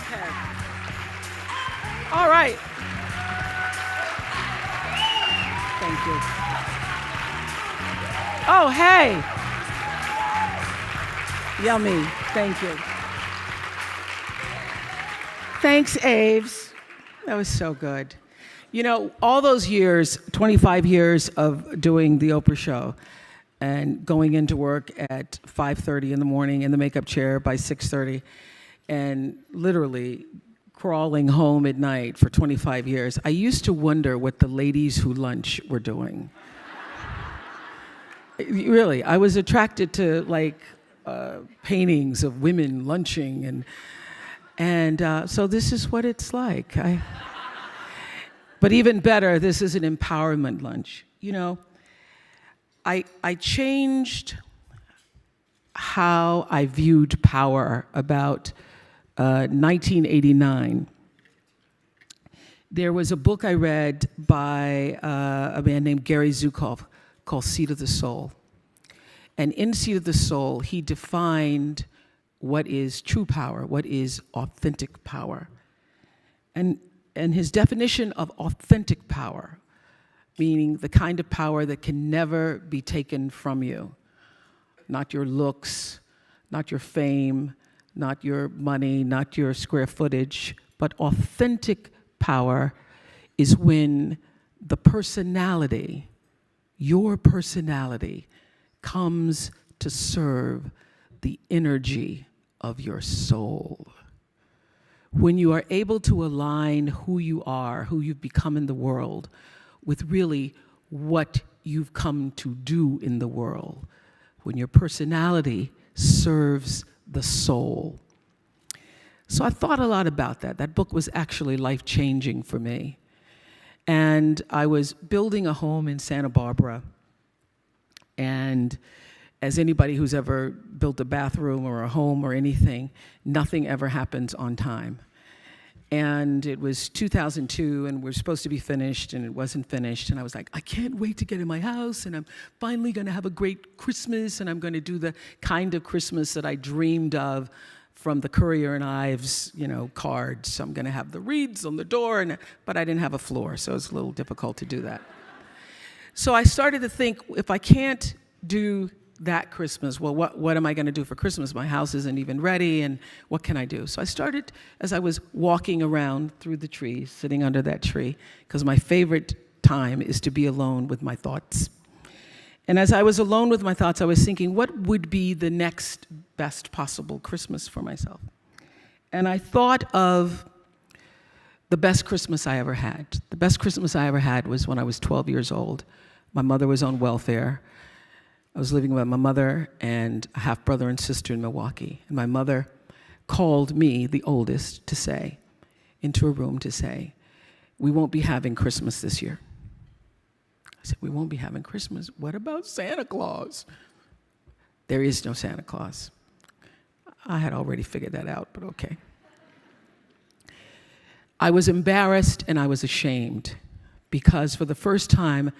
Okay. All right. Thank you. Oh, hey. Yummy. Thank you. Thanks, Aves. That was so good. You know, all those years, 25 years of doing the Oprah show and going into work at 5:30 in the morning in the makeup chair by 6:30 and literally crawling home at night for 25 years, I used to wonder what the ladies who lunch were doing. Really, I was attracted to like paintings of women lunching and so this is what it's like. But even better, this is an empowerment lunch. You know, I changed how I viewed power about 1989. There was a book I read by a man named Gary Zukav called Seat of the Soul. And in Seat of the Soul, he defined what is true power, what is authentic power. And his definition of authentic power, meaning the kind of power that can never be taken from you, not your looks, not your fame, not your money, not your square footage, but authentic power is when the personality, your personality, comes to serve the energy of your soul. When you are able to align who you are, who you've become in the world, with really what you've come to do in the world, when your personality serves the soul. So I thought a lot about that. That book was actually life-changing for me. And I was building a home in Santa Barbara, and as anybody who's ever built a bathroom or a home or anything, nothing ever happens on time. And it was 2002, and we're supposed to be finished, and it wasn't finished. And I was like, I can't wait to get in my house, and I'm finally going to have a great Christmas, and I'm going to do the kind of Christmas that I dreamed of from the Courier and Ives, cards. So I'm going to have the wreaths on the door, but I didn't have a floor, so it's a little difficult to do that. So I started to think, if I can't do that Christmas, well, what am I going to do for Christmas? My house isn't even ready, and what can I do? So I started, as I was walking around through the trees, sitting under that tree, because my favorite time is to be alone with my thoughts. And as I was alone with my thoughts, I was thinking, what would be the next best possible Christmas for myself? And I thought of the best Christmas I ever had. The best Christmas I ever had was when I was 12 years old. My mother was on welfare. I was living with my mother and a half-brother and sister in Milwaukee. And my mother called me, the oldest, into a room to say, we won't be having Christmas this year. I said, we won't be having Christmas. What about Santa Claus? There is no Santa Claus. I had already figured that out, but okay. I was embarrassed and I was ashamed because for the first time,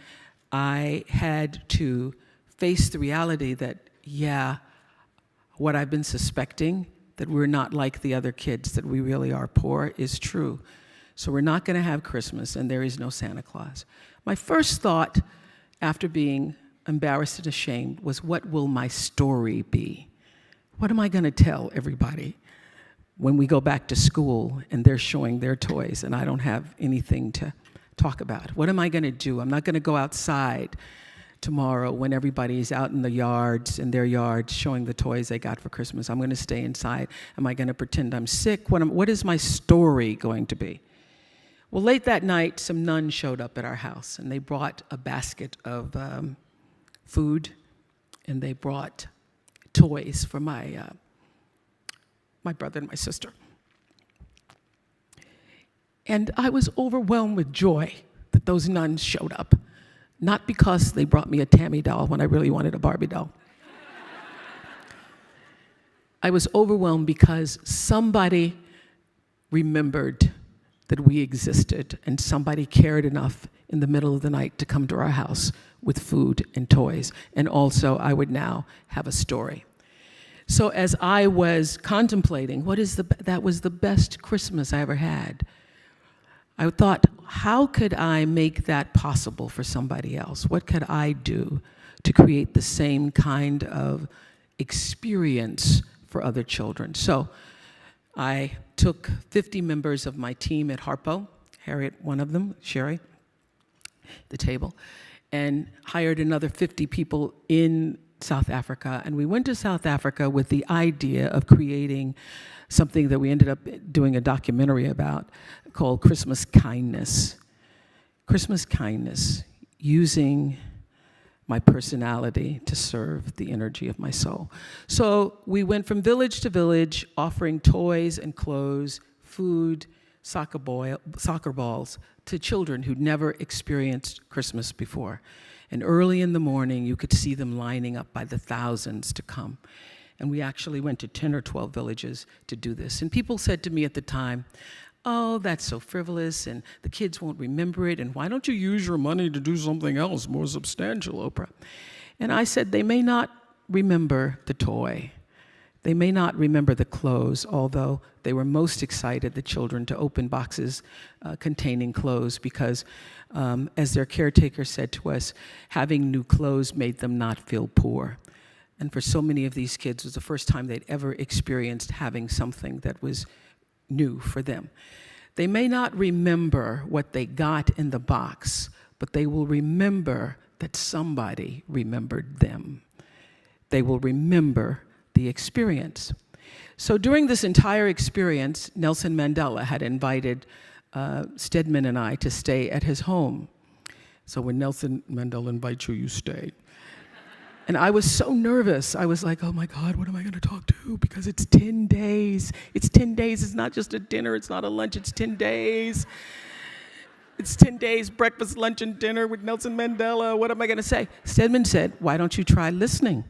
I had to face the reality that, what I've been suspecting, that we're not like the other kids, that we really are poor, is true. So we're not going to have Christmas, and there is no Santa Claus. My first thought, after being embarrassed and ashamed, was, what will my story be? What am I going to tell everybody when we go back to school and they're showing their toys and I don't have anything to talk about? What am I going to do? I'm not going to go outside tomorrow when everybody's out in their yards showing the toys they got for Christmas. I'm going to stay inside. Am I going to pretend I'm sick? What is my story going to be? Well, late that night, some nuns showed up at our house, and they brought a basket of food, and they brought toys for my brother and my sister. And I was overwhelmed with joy that those nuns showed up. Not because they brought me a Tammy doll when I really wanted a Barbie doll. I was overwhelmed because somebody remembered that we existed, and somebody cared enough in the middle of the night to come to our house with food and toys. And also, I would now have a story. So as I was contemplating, that was the best Christmas I ever had. I thought, how could I make that possible for somebody else? What could I do to create the same kind of experience for other children? So I took 50 members of my team at Harpo, Harriet, one of them, Sherry, the table, and hired another 50 people in South Africa. And we went to South Africa with the idea of creating something that we ended up doing a documentary about called Christmas Kindness. Christmas Kindness, using my personality to serve the energy of my soul. So we went from village to village, offering toys and clothes, food, soccer balls to children who'd never experienced Christmas before. And early in the morning, you could see them lining up by the thousands to come. And we actually went to 10 or 12 villages to do this. And people said to me at the time, oh, that's so frivolous, and the kids won't remember it, and why don't you use your money to do something else more substantial, Oprah? And I said, they may not remember the toy. They may not remember the clothes, although they were most excited, the children, to open boxes containing clothes because, as their caretaker said to us, having new clothes made them not feel poor. And for so many of these kids, it was the first time they'd ever experienced having something that was new for them. They may not remember what they got in the box, but they will remember that somebody remembered them. They will remember the experience. So during this entire experience, Nelson Mandela had invited Stedman and I to stay at his home. So when Nelson Mandela invites you, you stay. And I was so nervous. I was like, oh my God, what am I going to talk to? Because it's 10 days. It's 10 days. It's not just a dinner. It's not a lunch. It's 10 days. It's 10 days, breakfast, lunch, and dinner with Nelson Mandela. What am I going to say? Stedman said, why don't you try listening?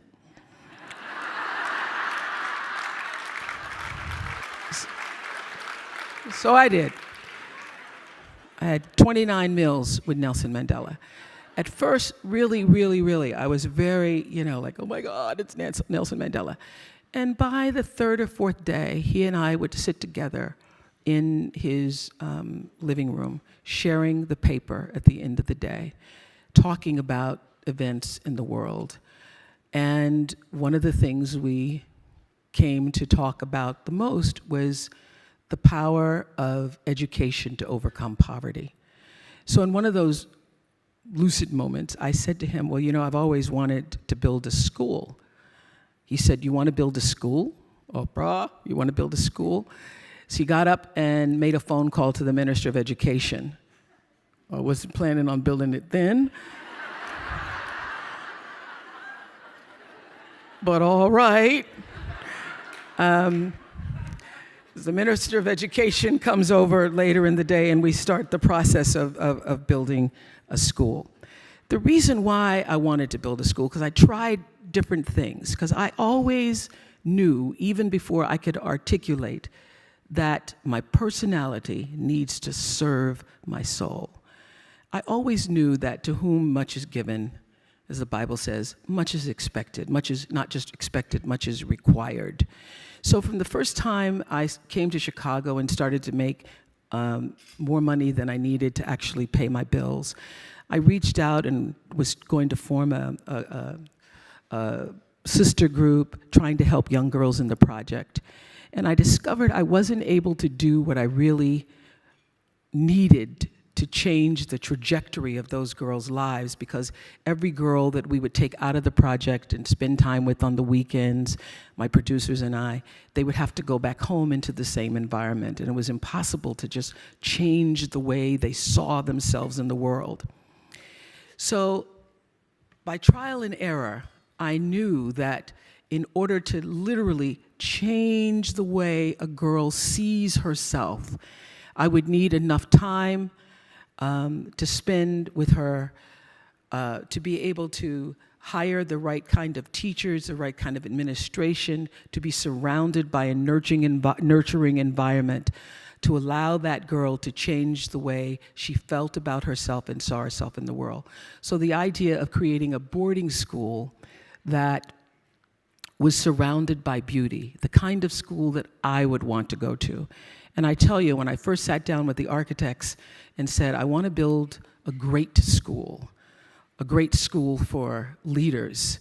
So I did. I had 29 meals with Nelson Mandela. At first, really, I was very, like, oh my God, it's Nelson Mandela. And by the third or fourth day, he and I would sit together in his living room, sharing the paper at the end of the day, talking about events in the world. And one of the things we came to talk about the most was the power of education to overcome poverty. So in one of those lucid moments, I said to him, well, I've always wanted to build a school. He said, you want to build a school? Oprah, you want to build a school? So he got up and made a phone call to the Minister of Education. I wasn't planning on building it then. But all right. The Minister of Education comes over later in the day and we start the process of building a school. The reason why I wanted to build a school, because I tried different things, because I always knew, even before I could articulate, that my personality needs to serve my soul. I always knew that to whom much is given, as the Bible says, much is expected. Much is not just expected, much is required. So from the first time I came to Chicago and started to make more money than I needed to actually pay my bills, I reached out and was going to form a sister group trying to help young girls in the project. And I discovered I wasn't able to do what I really needed to change the trajectory of those girls' lives, because every girl that we would take out of the project and spend time with on the weekends, my producers and I, they would have to go back home into the same environment, and it was impossible to just change the way they saw themselves in the world. So by trial and error, I knew that in order to literally change the way a girl sees herself, I would need enough time to spend with her, to be able to hire the right kind of teachers, the right kind of administration, to be surrounded by a nurturing environment, to allow that girl to change the way she felt about herself and saw herself in the world. So the idea of creating a boarding school that was surrounded by beauty, the kind of school that I would want to go to. And I tell you, when I first sat down with the architects and said, I want to build a great school for leaders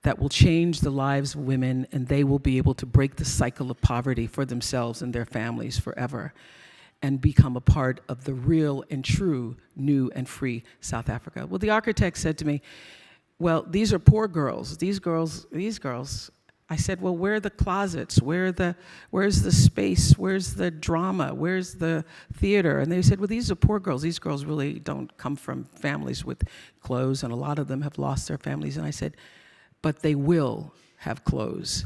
that will change the lives of women, and they will be able to break the cycle of poverty for themselves and their families forever and become a part of the real and true new and free South Africa. Well, the architect said to me, well, these are poor girls. These girls. I said, well, where are the closets? Where's the space? Where's the drama? Where's the theater? And they said, well, these are poor girls. These girls really don't come from families with clothes, and a lot of them have lost their families. And I said, but they will have clothes,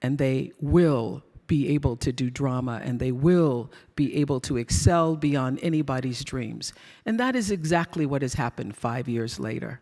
and they will be able to do drama, and they will be able to excel beyond anybody's dreams. And that is exactly what has happened 5 years later.